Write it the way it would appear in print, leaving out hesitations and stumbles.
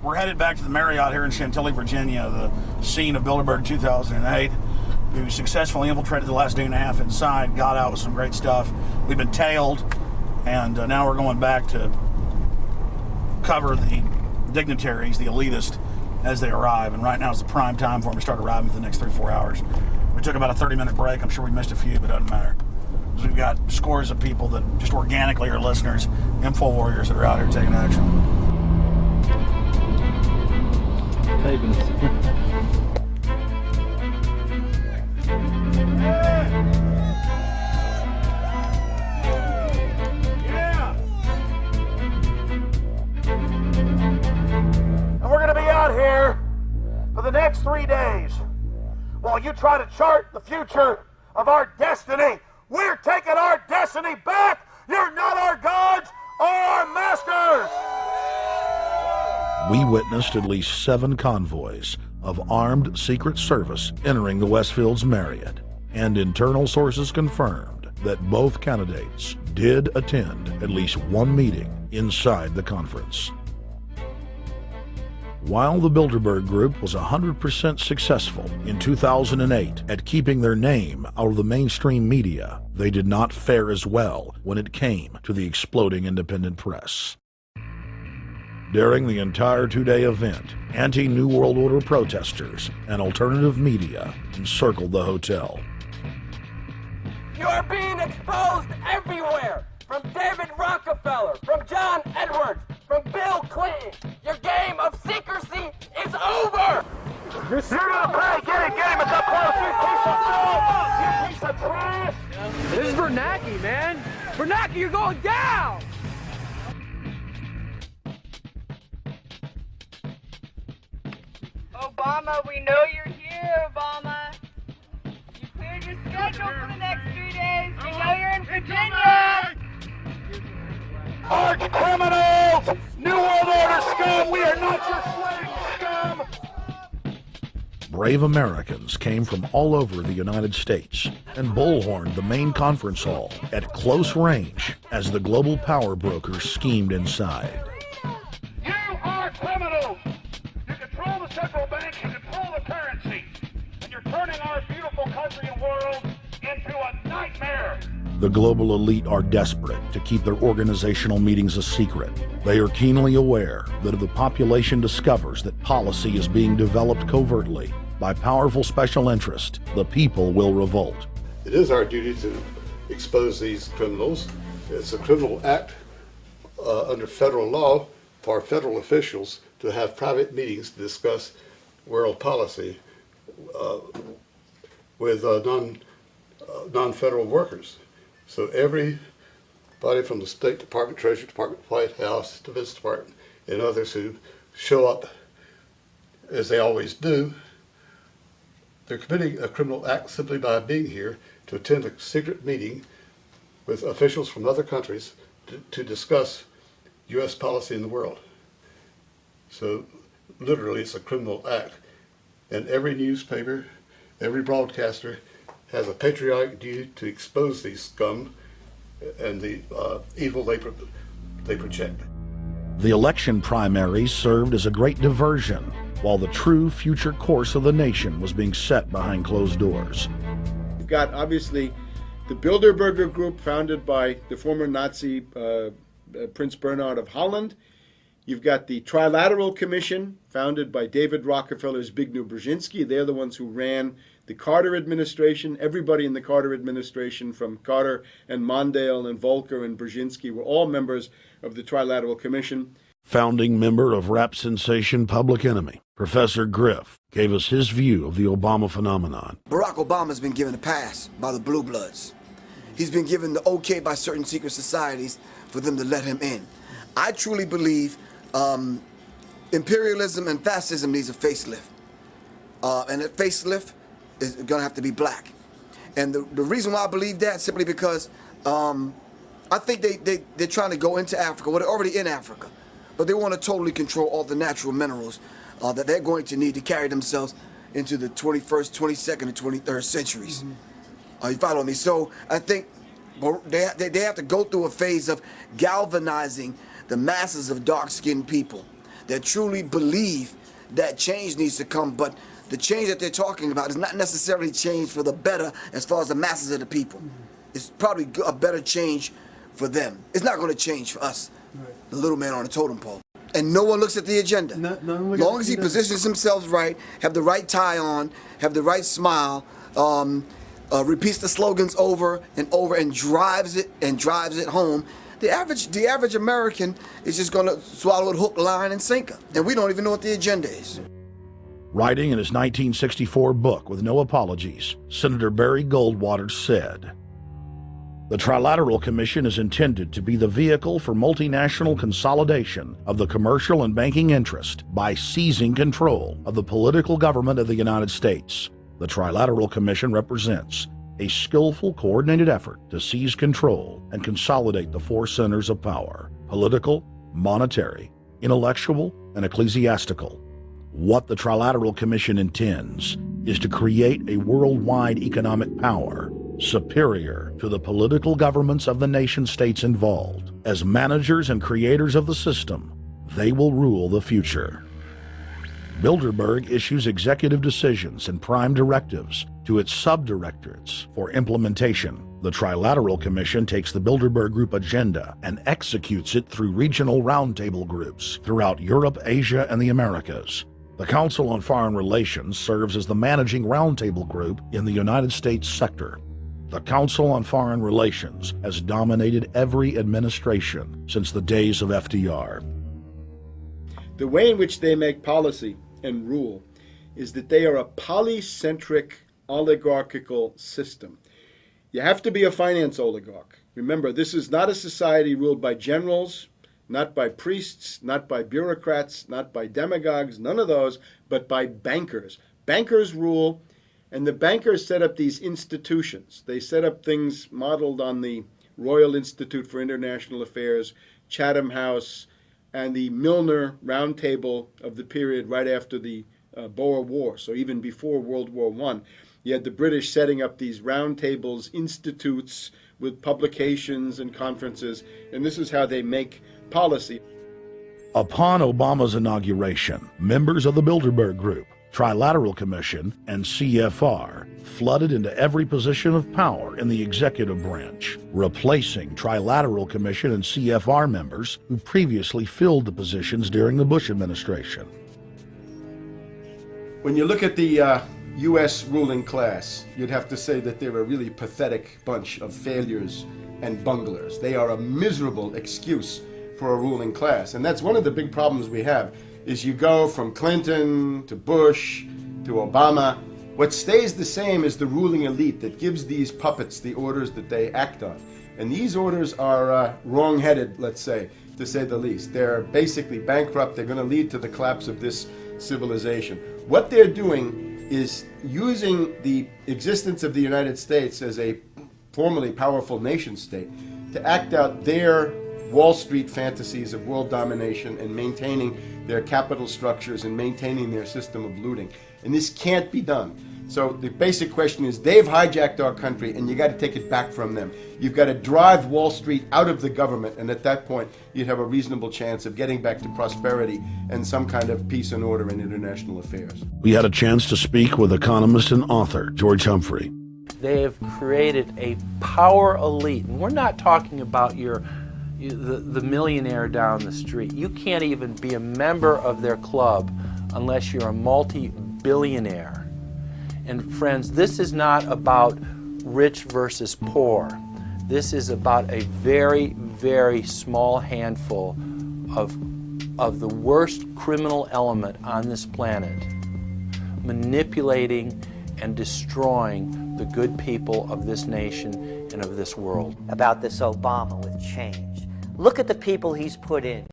We're headed back to the Marriott here in Chantilly, Virginia, the scene of Bilderberg 2008. We successfully infiltrated the last day and a half inside, got out with some great stuff. We've been tailed, and now we're going back to cover the dignitaries, the elitists, as they arrive. And right now is the prime time for them to start arriving for the next 3-4 hours. We took about a 30-minute break. I'm sure we missed a few, but it doesn't matter. Because we've got scores of people that just organically are listeners, info warriors that are out here taking action. And we're going to be out here for the next 3 days while you try to chart the future of our destiny. We're taking our destiny back. You're not our gods or our masters. We witnessed at least 7 convoys of armed Secret Service entering the Westfield's Marriott, and internal sources confirmed that both candidates did attend at least one meeting inside the conference. While the Bilderberg Group was 100% successful in 2008 at keeping their name out of the mainstream media, they did not fare as well when it came to the exploding independent press. During the entire 2-day event, anti-New World Order protesters and alternative media encircled the hotel. You are being exposed everywhere! From David Rockefeller, from John Edwards, from Bill Clinton! Your game of secrecy is over! You're gonna pay! Get him! It's up close! You piece of trash! This is Bernanke, man! Bernanke, you're going down! Obama, we know you're here, Obama. You cleared your schedule for the next 3 days. We know you're in Virginia. Arch criminals! New World Order scum! We are not your slave scum! Brave Americans came from all over the United States and bullhorned the main conference hall at close range as the global power brokers schemed inside. You are criminals! You control the central bank, you control the currency, and you're turning our beautiful country and world into a nightmare! The global elite are desperate to keep their organizational meetings a secret. They are keenly aware that if the population discovers that policy is being developed covertly by powerful special interest, the people will revolt. It is our duty to expose these criminals. It's a criminal act under federal law for federal officials to have private meetings to discuss world policy with non-federal workers. So everybody from the State Department, Treasury Department, White House, Defense Department, and others who show up, as they always do, they're committing a criminal act simply by being here to attend a secret meeting with officials from other countries to discuss U.S. policy in the world. So literally it's a criminal act. And every newspaper, every broadcaster has a patriotic duty to expose these scum and the evil they project. The election primaries served as a great diversion while the true future course of the nation was being set behind closed doors. You've got, obviously, the Bilderberger Group, founded by the former Nazi Prince Bernhard of Holland. You've got the Trilateral Commission, founded by David Rockefeller's Zbigniew Brzezinski. They're the ones who ran the Carter administration. Everybody in the Carter administration, from Carter and Mondale and Volcker and Brzezinski, were all members of the Trilateral Commission. Founding member of rap sensation Public Enemy, Professor Griff, gave us his view of the Obama phenomenon. Barack Obama's been given a pass by the Blue Bloods. He's been given the okay by certain secret societies for them to let him in. I truly believe imperialism and fascism needs a facelift. And that facelift is going to have to be black. And the reason why I believe that, simply because I think they're trying to go into Africa. Well, they're already in Africa. But they want to totally control all the natural minerals that they're going to need to carry themselves into the 21st, 22nd, and 23rd centuries. You follow me? So I think they have to go through a phase of galvanizing the masses of dark-skinned people. that truly believe that change needs to come, but the change that they're talking about is not necessarily change for the better as far as the masses of the people. It's probably a better change for them. It's not going to change for us, the little man on the totem pole. And no one looks at the agenda. Long as he positions himself right, have the right tie on, have the right smile, repeats the slogans over and over and drives it home, the average American is just going to swallow it hook, line, and sinker. And we don't even know what the agenda is. Writing in his 1964 book, With No Apologies, Senator Barry Goldwater said, "The Trilateral Commission is intended to be the vehicle for multinational consolidation of the commercial and banking interest by seizing control of the political government of the United States. The Trilateral Commission represents a skillful, coordinated effort to seize control and consolidate the four centers of power: political, monetary, intellectual, and ecclesiastical. What the Trilateral Commission intends is to create a worldwide economic power superior to the political governments of the nation-states involved. As managers and creators of the system, they will rule the future." Bilderberg issues executive decisions and prime directives to its subdirectorates for implementation. The Trilateral Commission takes the Bilderberg Group agenda and executes it through regional roundtable groups throughout Europe, Asia, and the Americas. The Council on Foreign Relations serves as the managing roundtable group in the United States sector. The Council on Foreign Relations has dominated every administration since the days of FDR. The way in which they make policy and rule is that they are a polycentric oligarchical system. You have to be a finance oligarch. Remember, this is not a society ruled by generals, not by priests, not by bureaucrats, not by demagogues, none of those, but by bankers. Bankers rule, and the bankers set up these institutions. They set up things modeled on the Royal Institute for International Affairs, Chatham House, and the Milner Round Table of the period right after the Boer War, so even before World War I. You had the British setting up these round tables, institutes with publications and conferences, and this is how they make policy. Upon Obama's inauguration, members of the Bilderberg Group, Trilateral Commission, and CFR flooded into every position of power in the executive branch, replacing Trilateral Commission and CFR members who previously filled the positions during the Bush administration. When you look at the U.S. ruling class, you'd have to say that they're a really pathetic bunch of failures and bunglers. They are a miserable excuse for a ruling class. And that's one of the big problems we have, is you go from Clinton to Bush to Obama. What stays the same is the ruling elite that gives these puppets the orders that they act on. And these orders are wrong-headed, let's say the least. They're basically bankrupt. They're going to lead to the collapse of this civilization. What they're doing is using the existence of the United States as a formerly powerful nation state to act out their Wall Street fantasies of world domination and maintaining their capital structures and maintaining their system of looting. And this can't be done. So the basic question is, they've hijacked our country and you got to take it back from them. You've got to drive Wall Street out of the government, and at that point you'd have a reasonable chance of getting back to prosperity and some kind of peace and order in international affairs. We had a chance to speak with economist and author George Humphrey. They have created a power elite, and we're not talking about the millionaire down the street. You can't even be a member of their club unless you're a multi-billionaire. And friends, this is not about rich versus poor. This is about a very, very small handful of the worst criminal element on this planet, manipulating and destroying the good people of this nation and of this world. About this Obama with change. Look at the people he's put in.